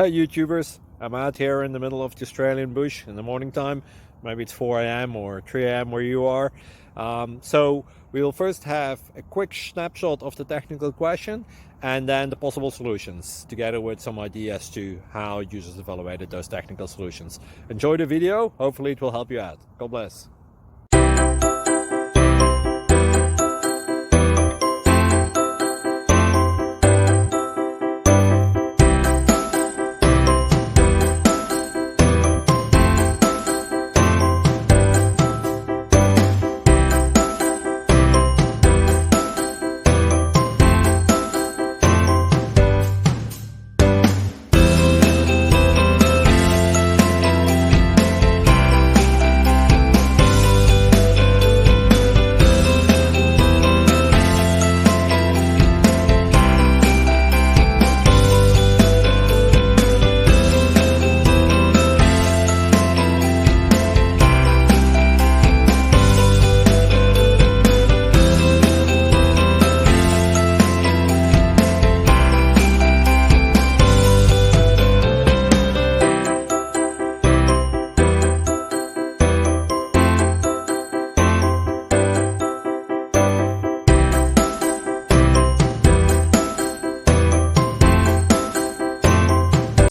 Hi YouTubers, I'm out here in the middle of the Australian bush in the morning time. Maybe it's 4 a.m. or 3 a.m. where you are. So we'll first have a quick snapshot of the technical question and then the possible solutions, together with some ideas to how users evaluated those technical solutions. Enjoy the video, hopefully it will help you out. God bless.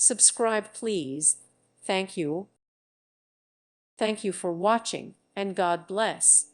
Subscribe, please. Thank you. Thank you for watching, and God bless.